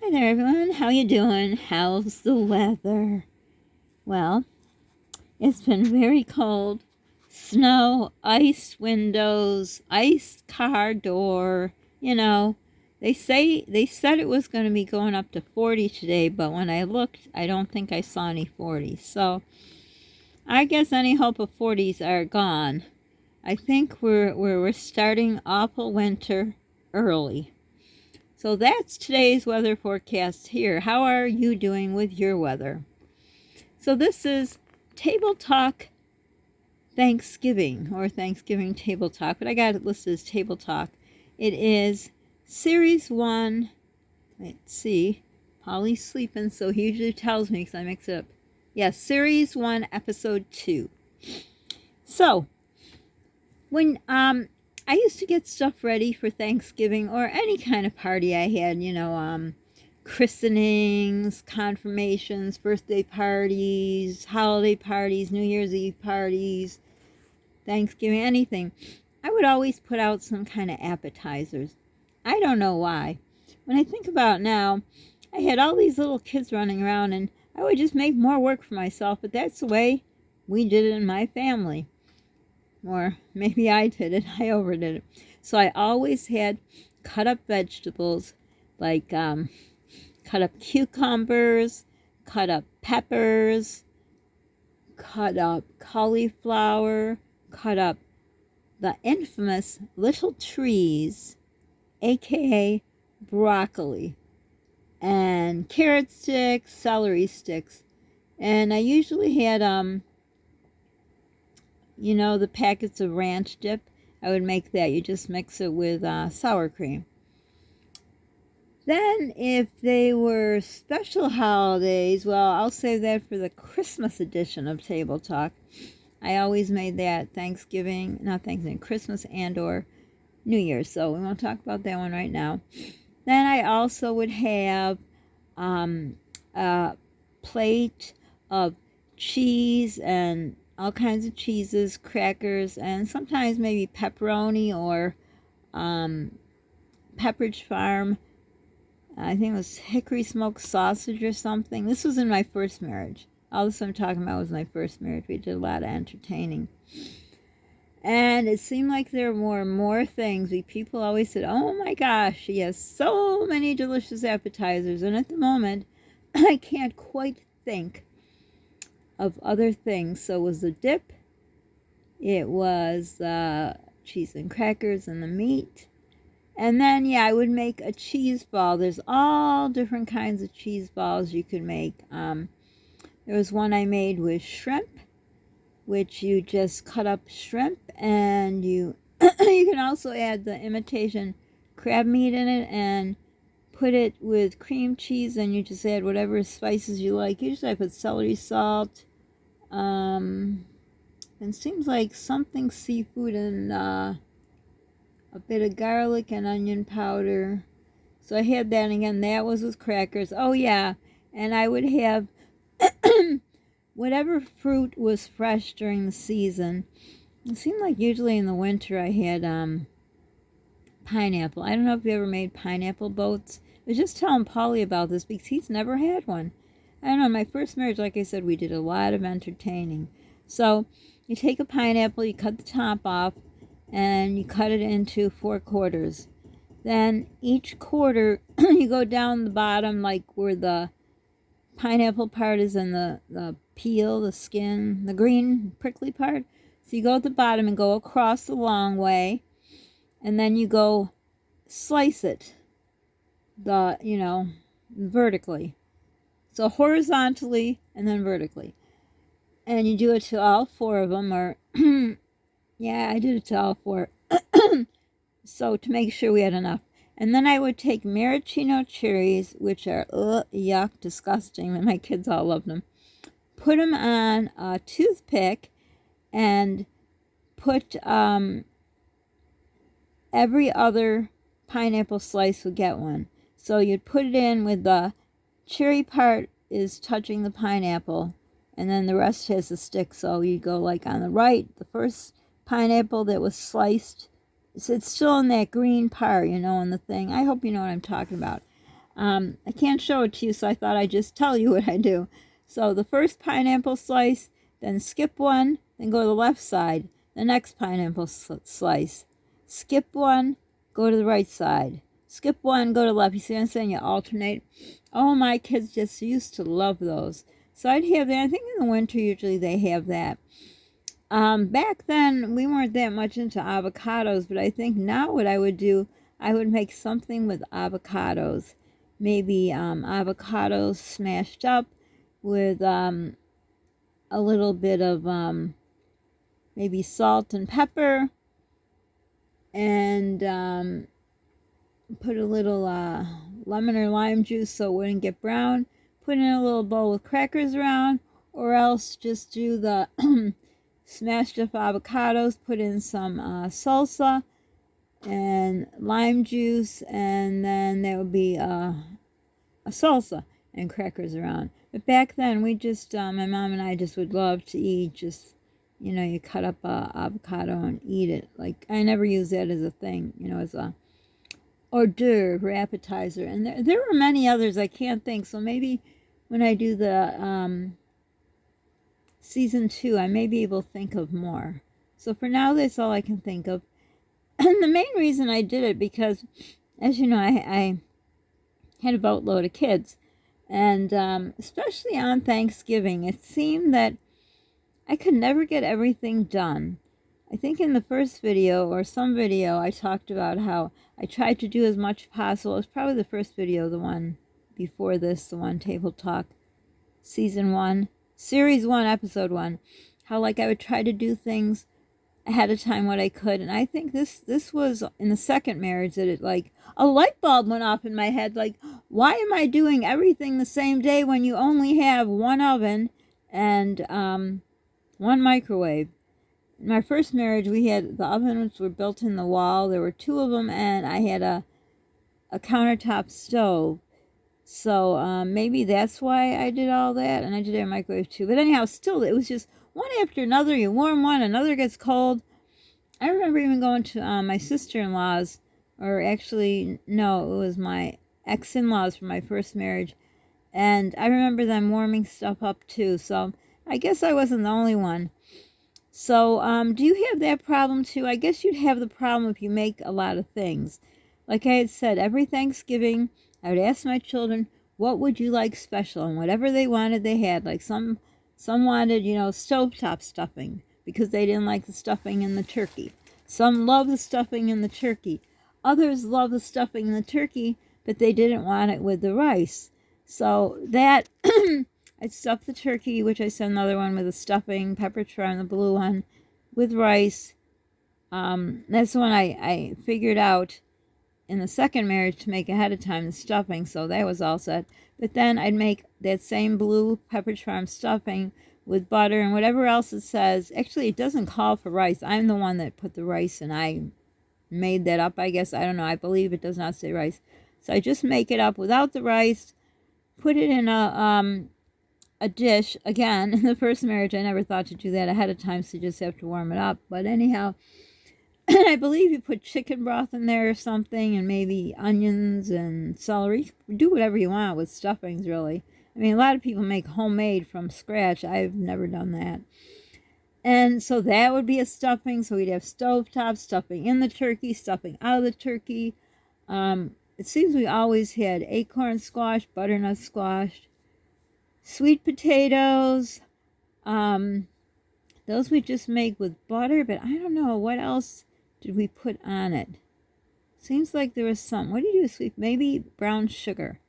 Hi there, everyone. How you doing? How's the weather? Well, it's been very cold. Snow, iced windows, iced car door. They said it was going to be going up to 40 today, but when I looked, I don't think I saw any 40s. So I guess any hope of 40s are gone. I think we're starting awful winter early. So that's today's weather forecast here. How are you doing with your weather? So this is Table Talk Thanksgiving, or Thanksgiving Table Talk, but I got it listed as Table Talk. It is Series 1. Let's see. Polly's sleeping, so he usually tells me because I mix it up. Yes, Series 1, Episode 2. So, when I used to get stuff ready for Thanksgiving or any kind of party I had, christenings, confirmations, birthday parties, holiday parties, New Year's Eve parties, Thanksgiving, anything. I would always put out some kind of appetizers. I don't know why. When I think about it now, I had all these little kids running around and I would just make more work for myself, but that's the way we did it in my family. Or maybe I did it. I overdid it. So I always had cut up vegetables, like cut up cucumbers, cut up peppers, cut up cauliflower, cut up the infamous little trees, aka broccoli, and carrot sticks, celery sticks. And I usually had the packets of ranch dip. I would make that. You just mix it with sour cream. Then if they were special holidays, well, I'll save that for the Christmas edition of Table Talk. I always made that Christmas and or New Year's. So we won't talk about that one right now. Then I also would have a plate of cheese and all kinds of cheeses, crackers, and sometimes maybe pepperoni or Pepperidge Farm. I think it was hickory smoked sausage or something. This was in my first marriage. All this I'm talking about was my first marriage. We did a lot of entertaining. And it seemed like there were more things. People always said, oh my gosh, she has so many delicious appetizers. And at the moment, I can't quite think of other things. So it was the dip, it was cheese and crackers and the meat, and then I would make a cheese ball. There's all different kinds of cheese balls you could make. There was one I made with shrimp, which you just cut up shrimp and you you can also add the imitation crab meat in it and put it with cream cheese, and you just add whatever spices you like. Usually I put celery salt, and it seems like something seafood and a bit of garlic and onion powder. So I had that, and again, that was with crackers. Oh yeah, and I would have whatever fruit was fresh during the season. It seemed like usually in the winter I had pineapple. I don't know if you ever made pineapple boats. I was just telling Polly about this because he's never had one. I don't know, my first marriage, like I said, we did a lot of entertaining. So you take a pineapple, you cut the top off, and you cut it into 4 quarters. Then each quarter, you go down the bottom, like where the pineapple part is in the peel, the skin, the green prickly part. So you go at the bottom and go across the long way, and then you go slice it, vertically. So horizontally and then vertically. And you do it to all 4 of them, or yeah, I did it to all 4. So to make sure we had enough. And then I would take maraschino cherries, which are yuck, disgusting, and my kids all love them. Put them on a toothpick and put every other pineapple slice would get one. So you'd put it in with the cherry part is touching the pineapple, and then the rest has a stick. So you go like on the right, the first pineapple that was sliced, it's still in that green part, in the thing. I hope you know what I'm talking about. I can't show it to you, so I thought I'd just tell you what I do. So the first pineapple slice, then skip one, then go to the left side. The next pineapple slice. Skip one, go to the right side. Skip one, go to the left. You see what I'm saying? You alternate. Oh, my kids just used to love those. So I'd have that. I think in the winter, usually they have that. Back then, we weren't that much into avocados, but I think now what I would do, I would make something with avocados. Maybe avocados smashed up with a little bit of maybe salt and pepper, and put a little lemon or lime juice so it wouldn't get brown. Put in a little bowl with crackers around, or else just do the smashed up avocados, put in some salsa and lime juice, and then that would be a salsa and crackers around. But back then, we just, my mom and I just would love to eat, just, you cut up a avocado and eat it. Like, I never use that as a thing, as a hors d'oeuvre or appetizer. And there were many others I can't think, so maybe when I do the season 2, I may be able to think of more. So for now, that's all I can think of. And the main reason I did it, because, as you know, I had a boatload of kids. And especially on Thanksgiving, it seemed that I could never get everything done. I think in the first video, or some video, I talked about how I tried to do as much as possible. It was probably the first video, the one before this, the one Table Talk, Season 1, Series 1, Episode 1. How, like, I would try to do things ahead of time what I could. And I think this was in the second marriage that it, like, a light bulb went off in my head. Like, why am I doing everything the same day when you only have one oven and one microwave? In my first marriage, we had the ovens were built in the wall. There were 2 of them, and I had a countertop stove. So maybe that's why I did all that, and I did have a microwave too. But anyhow, still, it was just one after another. You warm one, another gets cold. I remember even going to my sister-in-law's, or actually, no, it was my ex-in-laws from my first marriage, and I remember them warming stuff up too. So I guess I wasn't the only one. So do you have that problem too? I guess you'd have the problem if you make a lot of things. Like I had said, every Thanksgiving, I would ask my children, what would you like special? And whatever they wanted, they had. Like some wanted, stovetop stuffing because they didn't like the stuffing in the turkey. Some love the stuffing in the turkey. Others love the stuffing in the turkey, but they didn't want it with the rice. So that, I'd stuff the turkey, which I sent another one with the stuffing, pepper trim, the blue one, with rice. That's the one I figured out in the second marriage to make ahead of time, the stuffing, so that was all set. But then I'd make that same blue pepper charm stuffing with butter and whatever else it says. Actually, it doesn't call for rice. I'm the one that put the rice, and I made that up, I guess. I don't know. I believe it does not say rice. So I just make it up without the rice, put it in a dish. Again, in the first marriage, I never thought to do that ahead of time, so you just have to warm it up. But anyhow, I believe you put chicken broth in there or something, and maybe onions and celery. Do whatever you want with stuffings, really. I mean, a lot of people make homemade from scratch. I've never done that. And so that would be a stuffing. So we'd have stovetop stuffing in the turkey, stuffing out of the turkey. It seems we always had acorn squash, butternut squash, sweet potatoes. Those we just make with butter, but I don't know what else did we put on it. Seems like there was some. What do you do with sweet? Maybe brown sugar.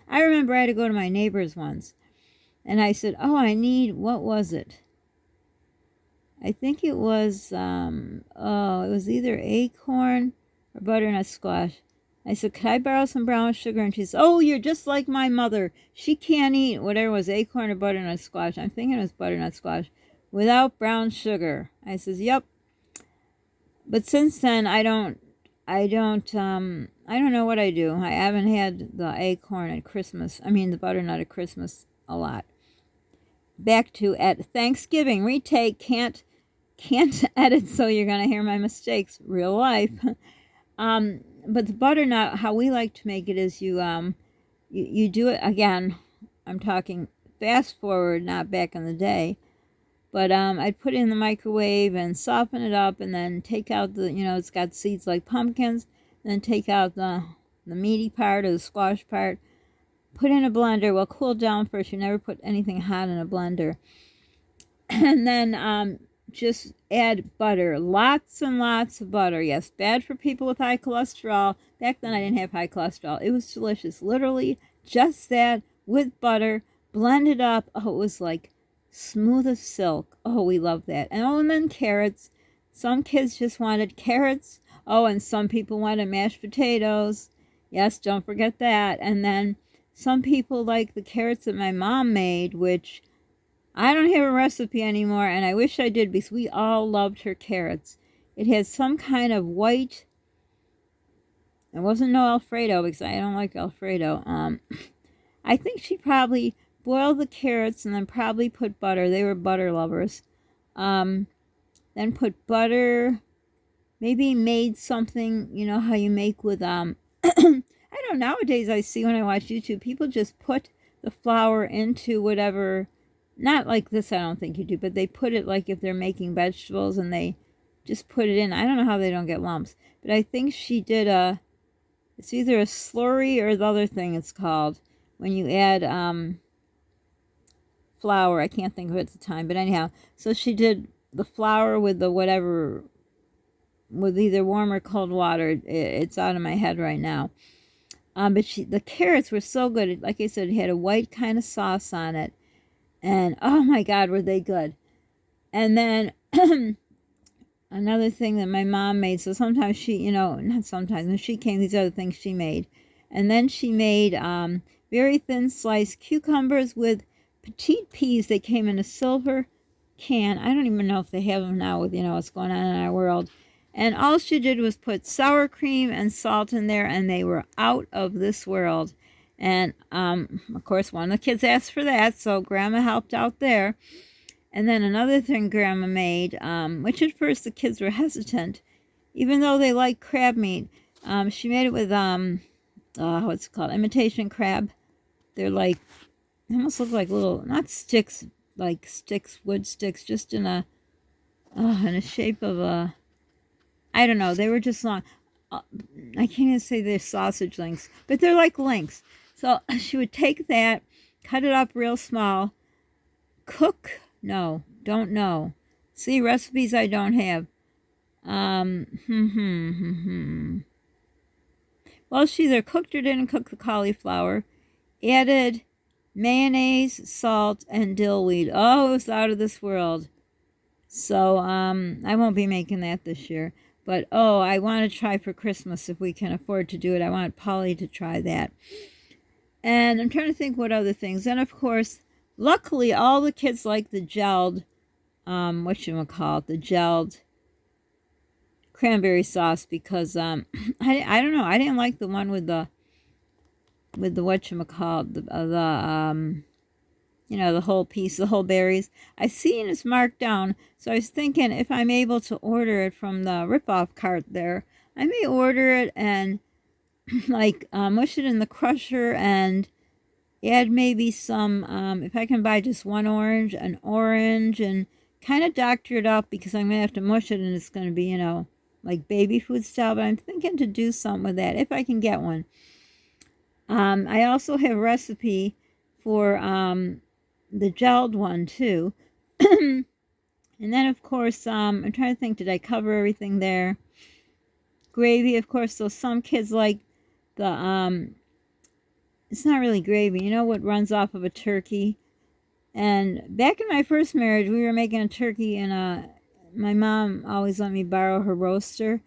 I remember I had to go to my neighbor's once, and I said, "Oh, I need, what was it? I think it was, it was either acorn or butternut squash." I said, "Could I borrow some brown sugar?" And she said, "Oh, you're just like my mother. She can't eat whatever was acorn or butternut squash." I'm thinking it was butternut squash without brown sugar. I says, "Yep." But since then, I don't know what I do. I haven't had the acorn at Christmas. I mean, the butternut at Christmas a lot. Back to at Thanksgiving retake. Can't edit, so you're gonna hear my mistakes. Real life. But the butternut, how we like to make it is you you do it again. I'm talking fast forward, not back in the day. But I'd put it in the microwave and soften it up, and then take out the, it's got seeds like pumpkins. Then take out the meaty part or the squash part. Put in a blender. Well, cool down first. You never put anything hot in a blender. And then just add butter. Lots and lots of butter. Yes, bad for people with high cholesterol. Back then I didn't have high cholesterol. It was delicious. Literally just that with butter. Blend it up. Oh, it was like smooth as silk. Oh, we love that. And then carrots. Some kids just wanted carrots. Oh, and some people wanted mashed potatoes. Yes, don't forget that. And then some people like the carrots that my mom made, which I don't have a recipe anymore, and I wish I did, because we all loved her carrots. It had some kind of white. It wasn't no Alfredo, because I don't like Alfredo. I think she probably boiled the carrots and then probably put butter. They were butter lovers. Then put butter. Maybe made something, how you make with, I don't know, nowadays I see when I watch YouTube, people just put the flour into whatever, not like this I don't think you do, but they put it like if they're making vegetables and they just put it in. I don't know how they don't get lumps, but I think she did it's either a slurry or the other thing it's called, when you add, flour. I can't think of it at the time, but anyhow, so she did the flour with the whatever, with either warm or cold water. It's out of my head right now. But the carrots were so good. Like I said, it had a white kind of sauce on it. And oh my God, were they good. And then another thing that my mom made. So sometimes she, not sometimes, when she came, these other things she made. And then she made very thin sliced cucumbers with petite peas. They came in a silver can. I don't even know if they have them now with, what's going on in our world. And all she did was put sour cream and salt in there, and they were out of this world. And, of course, one of the kids asked for that, so Grandma helped out there. And then another thing Grandma made, which at first the kids were hesitant, even though they like crab meat. She made it with, what's it called? Imitation crab. They're like, they almost look like little, not sticks, like sticks, wood sticks, just in a shape of a, I don't know. They were just long. I can't even say they're sausage links, but they're like links. So she would take that, cut it up real small, cook. No, don't know. See, recipes I don't have. Well, she either cooked or didn't cook the cauliflower. Added mayonnaise, salt, and dillweed. Oh, it was out of this world. So, I won't be making that this year. But, I want to try for Christmas if we can afford to do it. I want Polly to try that. And I'm trying to think what other things. And, of course, luckily, all the kids like the gelled, the gelled cranberry sauce, because, I don't know. I didn't like the one with the the whole piece, the whole berries. I seen it's marked down, so I was thinking if I'm able to order it from the rip-off cart there, I may order it and mush it in the crusher and add maybe some, if I can buy just an orange, and kind of doctor it up, because I'm going to have to mush it and it's going to be, like baby food style, but I'm thinking to do something with that if I can get one. I also have a recipe for, the gelled one too. And then of course, I'm trying to think, did I cover everything there? Gravy, of course. So some kids like the, it's not really gravy, what runs off of a turkey. And back in my first marriage, we were making a turkey, and my mom always let me borrow her roaster.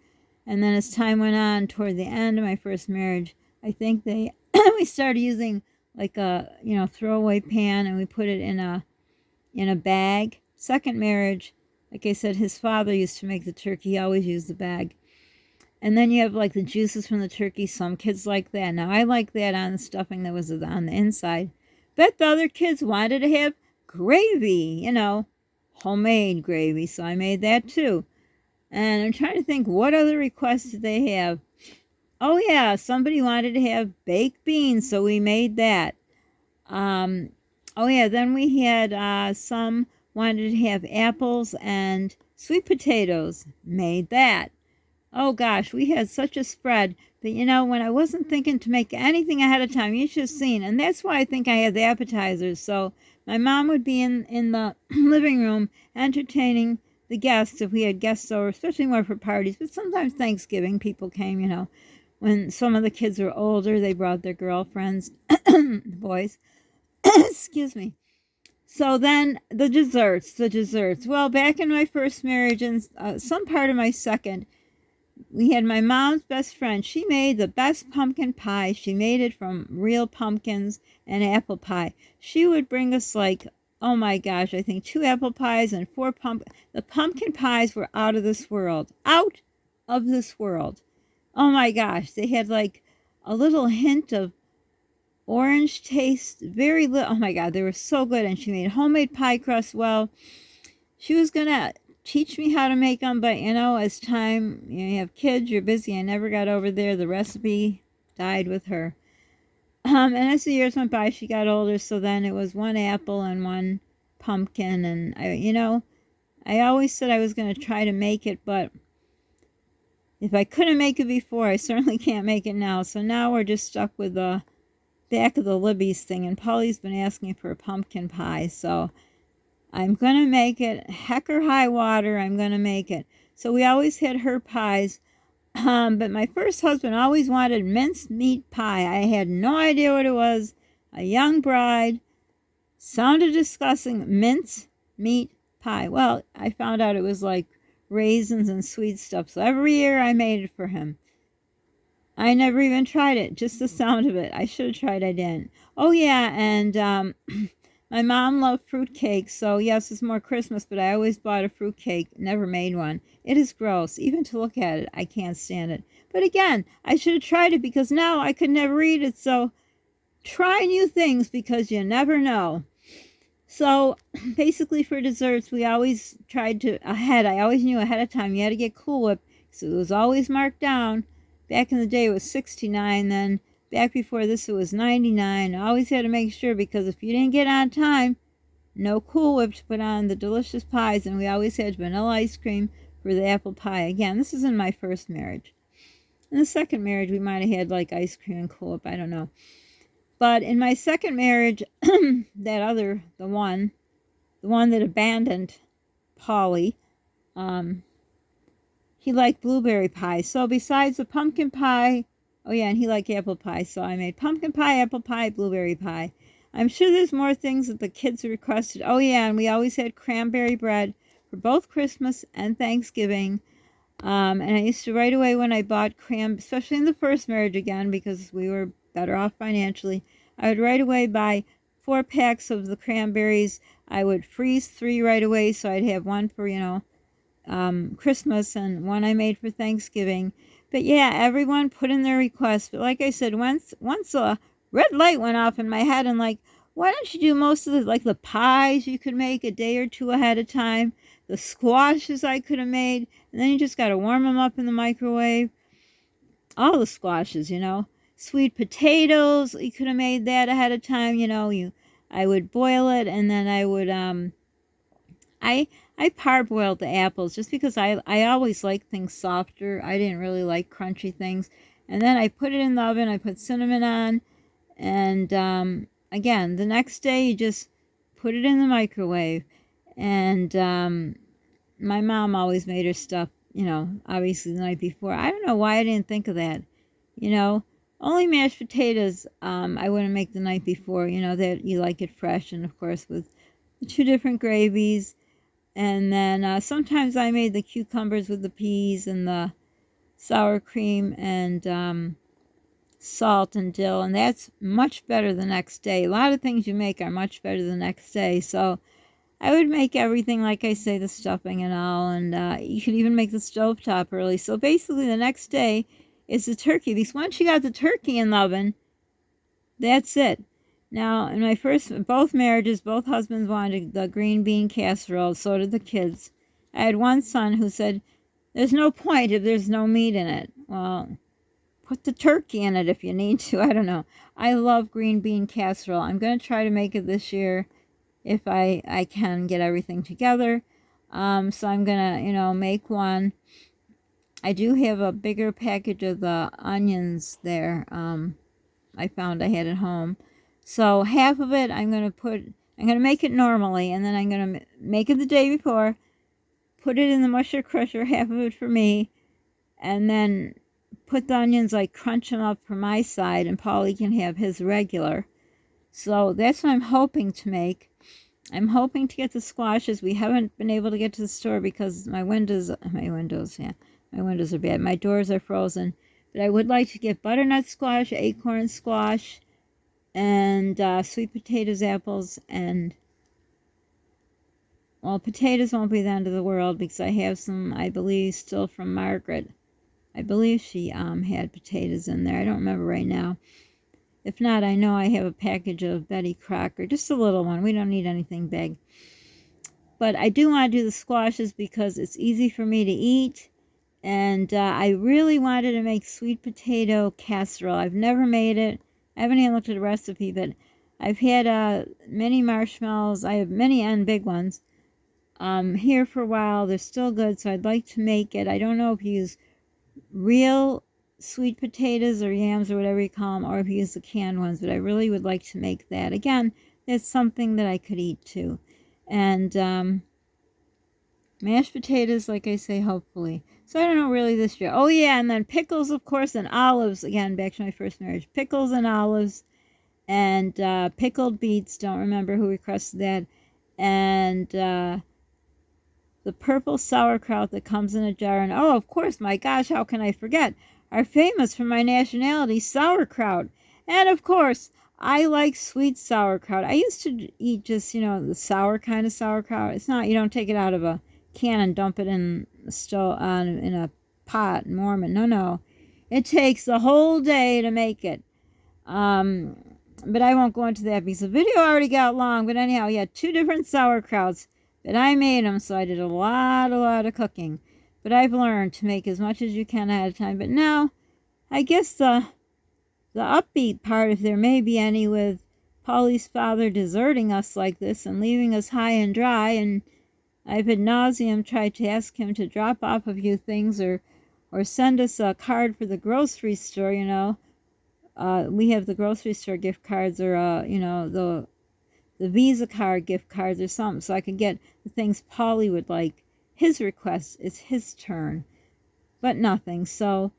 And then as time went on, toward the end of my first marriage, I think we started using like a, throwaway pan, and we put it in a bag. Second marriage, like I said, his father used to make the turkey. He always used the bag. And then you have like the juices from the turkey. Some kids like that. Now I like that on the stuffing that was on the inside. But the other kids wanted to have gravy, homemade gravy. So I made that too. And I'm trying to think, what other requests did they have? Oh yeah, somebody wanted to have baked beans, so we made that. Um, oh yeah, then we had some wanted to have apples and sweet potatoes. Made that. Oh gosh, we had such a spread. But you know, when I wasn't thinking to make anything ahead of time, you should have seen. And that's why I think I had the appetizers. So my mom would be in the living room entertaining the guests if we had guests over, especially more for parties. But sometimes Thanksgiving people came, you know. When some of the kids were older, they brought their girlfriends, the boys. Excuse me. So then the desserts. Well, back in my first marriage and some part of my second, we had my mom's best friend. She made the best pumpkin pie. She made it from real pumpkins and apple pie. She would bring us like, oh my gosh, I think 2 apple pies and 4 pumpkin. The pumpkin pies were out of this world. Out of this world. Oh my gosh, they had like a little hint of orange taste, very little. Oh my God, they were so good. And she made homemade pie crust. Well, she was gonna teach me how to make them, but you know, as time, you have kids, you're busy. I never got over there. The recipe died with her. And as the years went by, she got older. So then it was 1 apple and 1 pumpkin. And I always said I was gonna try to make it, but if I couldn't make it before, I certainly can't make it now. So now we're just stuck with the back of the Libby's thing. And Polly's been asking for a pumpkin pie, so I'm going to make it. Heck or high water, I'm going to make it. So we always had her pies. But my first husband always wanted minced meat pie. I had no idea what it was. A young bride. Sounded disgusting. Mince meat pie. Well, I found out it was like raisins and sweet stuff. So every year I made it for him. I never even tried it. Just the sound of it. I should have tried. I didn't. Oh yeah, and my mom loved fruitcake, so yes, it's more Christmas, but I always bought a fruitcake, never made one. It is gross. Even to look at it, I can't stand it. But again, I should have tried it because now I could never eat it, so try new things because you never know. So basically for desserts, we always tried to I always knew ahead of time you had to get Cool Whip, so it was always marked down. Back in the day it was 69, then back before this it was 99. I always had to make sure because if you didn't get on time, no Cool Whip to put on the delicious pies, and we always had vanilla ice cream for the apple pie. Again, this is in my first marriage. In the second marriage we might have had like ice cream and Cool Whip, I don't know. But in my second marriage, the one that abandoned Polly, he liked blueberry pie. So besides the pumpkin pie, oh yeah, and he liked apple pie. So I made pumpkin pie, apple pie, blueberry pie. I'm sure there's more things that the kids requested. Oh yeah, and we always had cranberry bread for both Christmas and Thanksgiving. And I used to right away when I bought especially in the first marriage again, because we were better off financially, I would right away buy 4 packs of the cranberries. I would freeze 3 right away, so I'd have one for, Christmas and one I made for Thanksgiving. But yeah, everyone put in their requests. But like I said, once a red light went off in my head, and like, why don't you do most of the pies you could make a day or two ahead of time, the squashes I could have made, and then you just got to warm them up in the microwave. All the squashes, sweet potatoes, you could have made that ahead of time. I would boil it, and then I would I parboiled the apples just because I always like things softer. I didn't really like crunchy things. And then I put it in the oven. I put cinnamon on, and again, the next day you just put it in the microwave. And my mom always made her stuff, obviously the night before. I don't know why I didn't think of that. Only mashed potatoes I wouldn't make the night before, that you like it fresh, and of course with 2 different gravies. And then sometimes I made the cucumbers with the peas and the sour cream and salt and dill, and that's much better the next day. A lot of things you make are much better the next day. So I would make everything, like I say, the stuffing and all, and you could even make the stovetop early. So basically the next day is the turkey, because once you got the turkey in the oven, that's it. Now, in my both marriages, both husbands wanted the green bean casserole, so did the kids. I had one son who said, there's no point if there's no meat in it. Well, put the turkey in it if you need to. I don't know. I love green bean casserole. I'm going to try to make it this year if I can get everything together. So I'm going to, make one. I do have a bigger package of the onions there. I found I had at home. So half of it I'm going to make it normally, and then I'm going to make it the day before, put it in the musher crusher, half of it for me, and then put the onions, like crunch them up for my side, and Paulie can have his regular. So that's what I'm hoping to make. I'm hoping to get the squashes. We haven't been able to get to the store because my windows are bad. My doors are frozen. But I would like to get butternut squash, acorn squash, and sweet potatoes, apples, and, well, potatoes won't be the end of the world because I have some, I believe, still from Margaret. I believe she had potatoes in there. I don't remember right now. If not, I know I have a package of Betty Crocker, just a little one. We don't need anything big. But I do want to do the squashes because it's easy for me to eat. And I really wanted to make sweet potato casserole. I've never made it. I haven't even looked at the recipe, but I've had many marshmallows. I have many and big ones here for a while. They're still good, so I'd like to make it. I don't know if you use real sweet potatoes or yams or whatever you call them, or if you use the canned ones, but I really would like to make that. Again, it's something that I could eat too. And mashed potatoes, like I say, hopefully. So I don't know really this year. Oh yeah, and then pickles, of course, and olives. Again, back to my first marriage. Pickles and olives, and pickled beets. Don't remember who requested that. And the purple sauerkraut that comes in a jar. And oh, of course, my gosh, how can I forget? Are famous for my nationality, sauerkraut. And of course, I like sweet sauerkraut. I used to eat just, the sour kind of sauerkraut. It's not, you don't take it out of a can and dump it in a stove, in a pot and warm it. No. It takes the whole day to make it. But I won't go into that because the video already got long. But anyhow, yeah, 2 different sauerkrauts. But I made them, so I did a lot of cooking. But I've learned to make as much as you can ahead of time. But now, I guess the upbeat part, if there may be any, with Polly's father deserting us like this and leaving us high and dry, and I've ad nauseum tried to ask him to drop off a few things or send us a card for the grocery store, we have the grocery store gift cards, or, the Visa card gift cards or something, so I can get the things Polly would like. His request is his turn, but nothing. So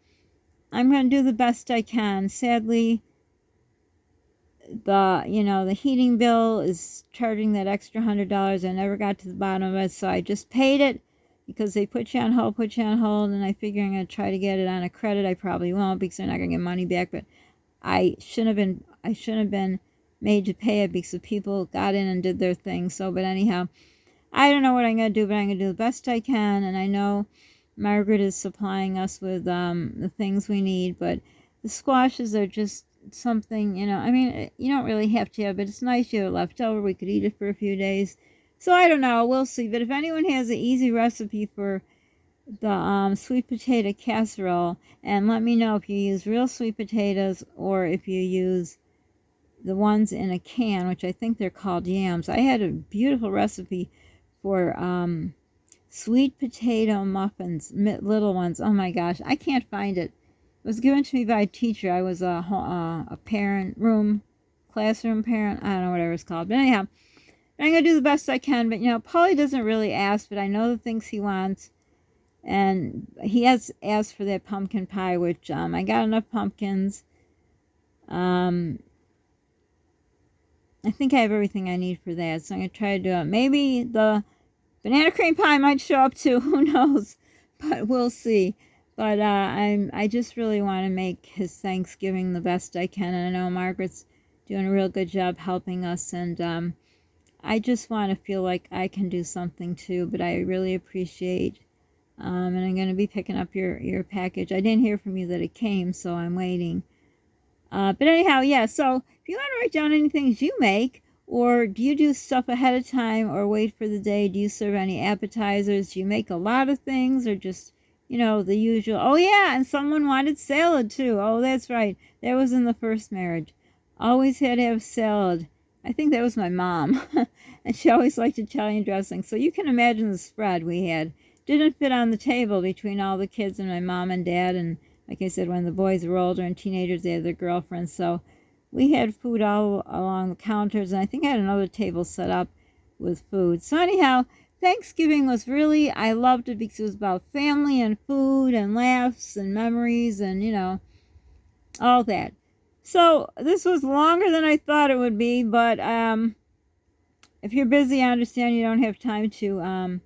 I'm going to do the best I can. Sadly, the heating bill is charging that extra $100. I never got to the bottom of it, so I just paid it because they put you on hold, and I figure I'm going to try to get it on a credit. I probably won't because they're not going to get money back, but I shouldn't have been made to pay it because the people got in and did their thing. So, but anyhow, I don't know what I'm going to do, but I'm going to do the best I can. And I know Margaret is supplying us with the things we need, but the squashes are just something, you don't really have to have it. It's nice you have it left over. We could eat it for a few days. So I don't know. We'll see. But if anyone has an easy recipe for the sweet potato casserole, and let me know if you use real sweet potatoes or if you use the ones in a can, which I think they're called yams. I had a beautiful recipe for sweet potato muffins, little ones. Oh my gosh, I can't find it. It was given to me by a teacher. I was a classroom parent. I don't know, whatever it's called. But anyhow, I'm going to do the best I can. But, Polly doesn't really ask, but I know the things he wants. And he has asked for that pumpkin pie, which I got enough pumpkins. I think I have everything I need for that, so I'm going to try to do it. Maybe the banana cream pie might show up too, who knows, but we'll see. But I just really want to make his Thanksgiving the best I can, and I know Margaret's doing a real good job helping us, and I just want to feel like I can do something too, but I really appreciate, and I'm going to be picking up your package. I didn't hear from you that it came, so I'm waiting. But anyhow, yeah, so if you want to write down any things you make, or do you do stuff ahead of time or wait for the day? Do you serve any appetizers? Do you make a lot of things or just you know, the usual. Oh, yeah, and someone wanted salad, too. Oh, that's right. That was in the first marriage. Always had to have salad. I think that was my mom. And she always liked Italian dressing. So you can imagine the spread we had. Didn't fit on the table between all the kids and my mom and dad. And like I said, when the boys were older and teenagers, they had their girlfriends. So we had food all along the counters. And I think I had another table set up with food. So anyhow, Thanksgiving was really, I loved it because it was about family and food and laughs and memories and, you know, all that. So this was longer than I thought it would be, but if you're busy, I understand you don't have time to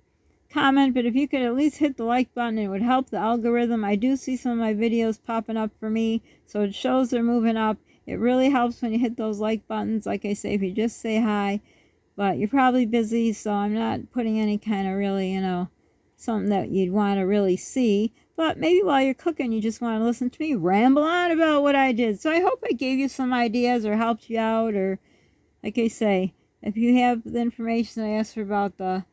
comment, but if you could at least hit the like button, it would help the algorithm. I do see some of my videos popping up for me, so it shows they're moving up. It really helps when you hit those like buttons. Like I say, if you just say hi, but you're probably busy, so I'm not putting any kind of really, you know, something that you'd want to really see. But maybe while you're cooking, you just want to listen to me ramble on about what I did. So I hope I gave you some ideas or helped you out. Or, like I say, if you have the information I asked for about the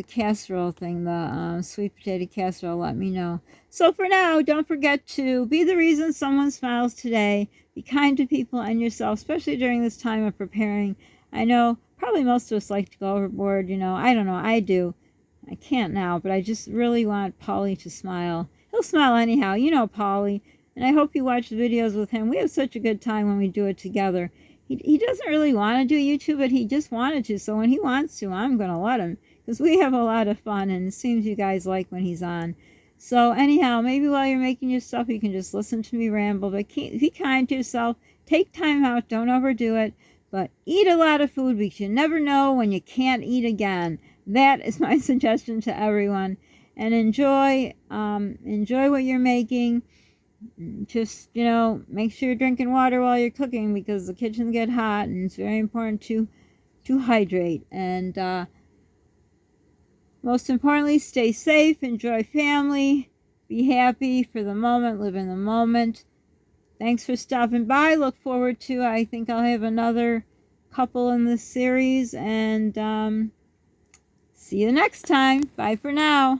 casserole thing, the sweet potato casserole, let me know. So for now, don't forget to be the reason someone smiles today. Be kind to people and yourself, especially during this time of preparing. I know probably most of us like to go overboard, you know. I don't know, I do. I can't now, but I just really want Polly to smile. He'll smile anyhow, you know Polly. And I hope you watch the videos with him. We have such a good time when we do it together. He doesn't really want to do YouTube, but he just wanted to. So when he wants to, I'm going to let him. Because we have a lot of fun, and it seems you guys like when he's on. So anyhow, maybe while you're making your stuff, you can just listen to me ramble. But be kind to yourself. Take time out. Don't overdo it. But eat a lot of food because you never know when you can't eat again. That is my suggestion to everyone. And enjoy what you're making. Just, you know, make sure you're drinking water while you're cooking because the kitchens get hot, and it's very important to hydrate. And most importantly, stay safe, enjoy family, be happy for the moment, live in the moment. Thanks for stopping by. Look forward to, I think I'll have another couple in this series. And see you next time. Bye for now.